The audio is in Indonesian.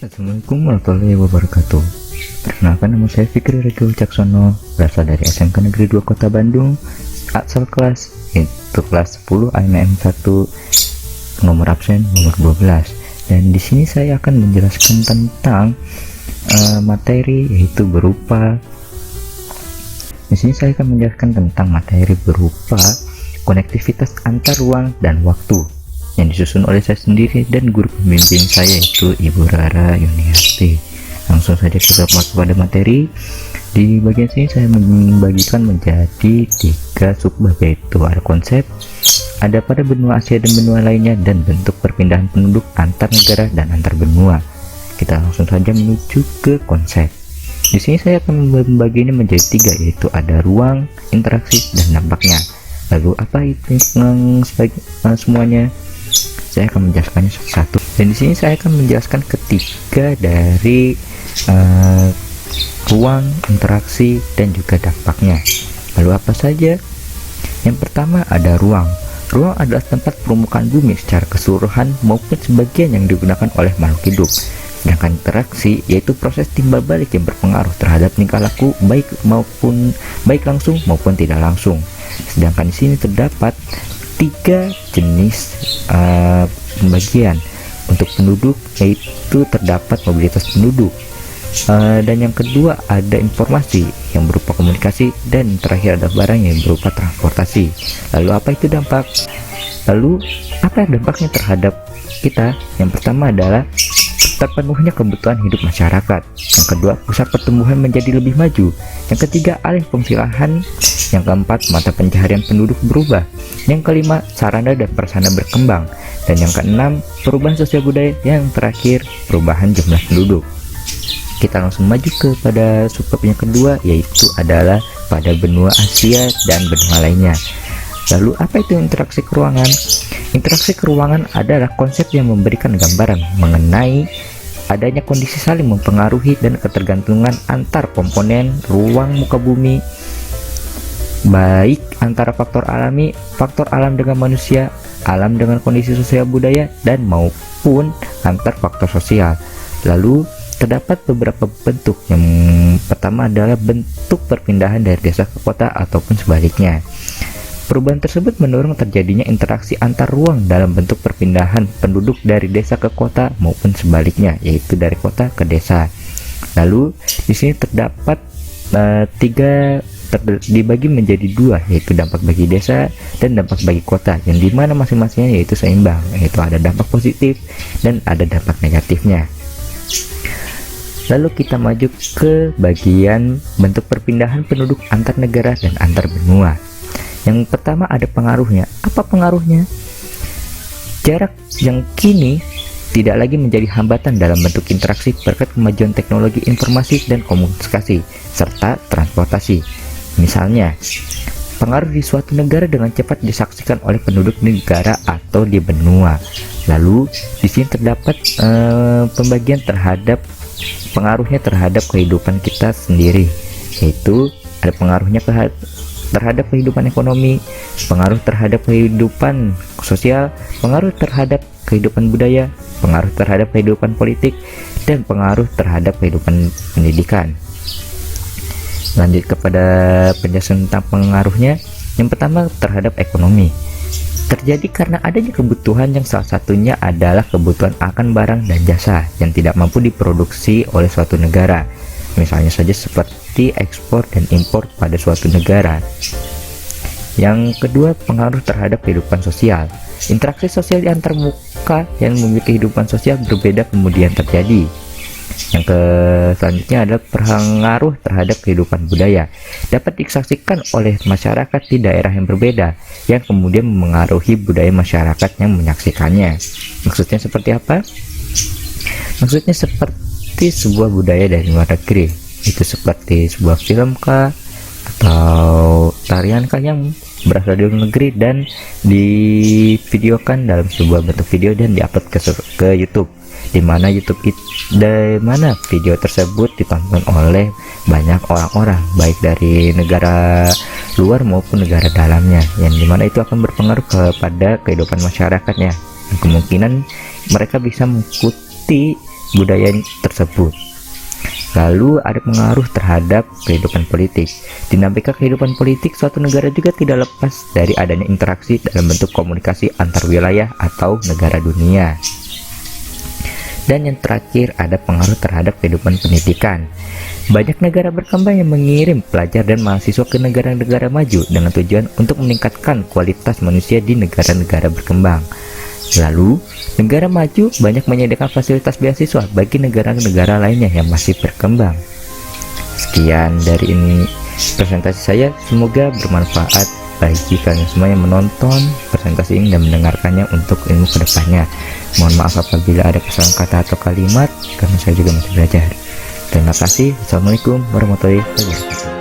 Assalamualaikum warahmatullahi wabarakatuh. Perkenalkan, nama saya Fikri Rego Wicaksono, berasal dari SMK Negeri 2 Kota Bandung, asal kelas itu kelas 10 AMM 1, nomor absen nomor 12. Dan di sini saya akan menjelaskan tentang materi, yaitu berupa konektivitas antar ruang dan waktu, yang disusun oleh saya sendiri dan guru pembimbing saya, yaitu Ibu Rara Yuniarti. Langsung saja kita masuk pada materi. Di bagian sini saya membagikan menjadi 3 subbab, yaitu ada konsep, ada pada benua Asia dan benua lainnya, dan bentuk perpindahan penduduk antar negara dan antar benua. Kita langsung saja menuju ke konsep. Di sini saya akan membaginya menjadi 3, yaitu ada ruang, interaksi, dan dampaknya. Lalu apa itu semuanya? Saya akan menjelaskannya satu-satu. Dan di sini saya akan menjelaskan ketiga dari ruang, interaksi, dan juga dampaknya. Lalu apa saja? Yang pertama ada ruang. Ruang adalah tempat permukaan bumi secara keseluruhan maupun sebagian yang digunakan oleh makhluk hidup. Sedangkan interaksi yaitu proses timbal balik yang berpengaruh terhadap tingkah laku baik langsung maupun tidak langsung. Sedangkan di sini terdapat 3 jenis pembagian. Untuk penduduk yaitu terdapat mobilitas penduduk, dan yang kedua ada informasi yang berupa komunikasi, dan terakhir ada barang yang berupa transportasi. Lalu apa itu dampak? Lalu apa dampaknya terhadap kita? Yang pertama adalah terpenuhnya kebutuhan hidup masyarakat. Yang kedua, pusat pertumbuhan menjadi lebih maju. Yang ketiga, alih fungsi lahan. Yang keempat, mata pencaharian penduduk berubah. Yang kelima, sarana dan prasarana berkembang. Dan yang keenam, perubahan sosial budaya. Yang terakhir, perubahan jumlah penduduk. Kita langsung maju kepada subbab yang kedua, yaitu adalah pada benua Asia dan benua lainnya. Lalu apa itu interaksi keruangan? Interaksi keruangan adalah konsep yang memberikan gambaran mengenai adanya kondisi saling mempengaruhi dan ketergantungan antar komponen ruang muka bumi, baik antara faktor alami, faktor alam dengan manusia, alam dengan kondisi sosial budaya, dan maupun antar faktor sosial. Lalu terdapat beberapa bentuk. Yang pertama adalah bentuk perpindahan dari desa ke kota ataupun sebaliknya. Perubahan tersebut mendorong terjadinya interaksi antar ruang dalam bentuk perpindahan penduduk dari desa ke kota maupun sebaliknya, yaitu dari kota ke desa. Lalu di sini terdapat dibagi menjadi 2, yaitu dampak bagi desa dan dampak bagi kota, yang dimana masing-masingnya yaitu seimbang, yaitu ada dampak positif dan ada dampak negatifnya. Lalu kita maju ke bagian bentuk perpindahan penduduk antar negara dan antar benua. Yang pertama ada pengaruhnya. Apa pengaruhnya? Jarak yang kini tidak lagi menjadi hambatan dalam bentuk interaksi berkat kemajuan teknologi informasi dan komunikasi serta transportasi. Misalnya, pengaruh di suatu negara dengan cepat disaksikan oleh penduduk negara atau di benua. Lalu di sini terdapat pembagian terhadap pengaruhnya terhadap kehidupan kita sendiri, yaitu ada pengaruhnya terhadap kehidupan ekonomi, pengaruh terhadap kehidupan sosial, pengaruh terhadap kehidupan budaya, pengaruh terhadap kehidupan politik, dan pengaruh terhadap kehidupan pendidikan. Lanjut kepada penjelasan tentang pengaruhnya. Yang pertama terhadap ekonomi. Terjadi karena adanya kebutuhan yang salah satunya adalah kebutuhan akan barang dan jasa yang tidak mampu diproduksi oleh suatu negara. Misalnya saja seperti ekspor dan impor pada suatu negara. Yang kedua, pengaruh terhadap kehidupan sosial. Interaksi sosial di antar muka yang memiliki kehidupan sosial berbeda kemudian terjadi. Yang selanjutnya adalah pengaruh terhadap kehidupan budaya. Dapat disaksikan oleh masyarakat di daerah yang berbeda, yang kemudian memengaruhi budaya masyarakat yang menyaksikannya. Maksudnya seperti apa? Maksudnya seperti sebuah budaya dari luar negeri, itu seperti sebuah film kah atau tarian kah yang berasal dari luar negeri dan divideokan dalam sebuah bentuk video dan diupload ke YouTube, di mana video tersebut ditonton oleh banyak orang-orang baik dari negara luar maupun negara dalamnya, yang dimana itu akan berpengaruh kepada kehidupan masyarakatnya. Kemungkinan mereka bisa mengikuti budaya tersebut. Lalu ada pengaruh terhadap kehidupan politik. Dinamika kehidupan politik suatu negara juga tidak lepas dari adanya interaksi dalam bentuk komunikasi antar wilayah atau negara dunia. Dan yang terakhir ada pengaruh terhadap kehidupan pendidikan. Banyak negara berkembang yang mengirim pelajar dan mahasiswa ke negara-negara maju dengan tujuan untuk meningkatkan kualitas manusia di negara-negara berkembang. Lalu, negara maju banyak menyediakan fasilitas beasiswa bagi negara-negara lainnya yang masih berkembang. Sekian dari ini presentasi saya, semoga bermanfaat bagi kalian semua yang menonton presentasi ini dan mendengarkannya untuk ilmu kedepannya. Mohon maaf apabila ada kesalahan kata atau kalimat, karena saya juga masih belajar. Terima kasih. Assalamualaikum warahmatullahi wabarakatuh.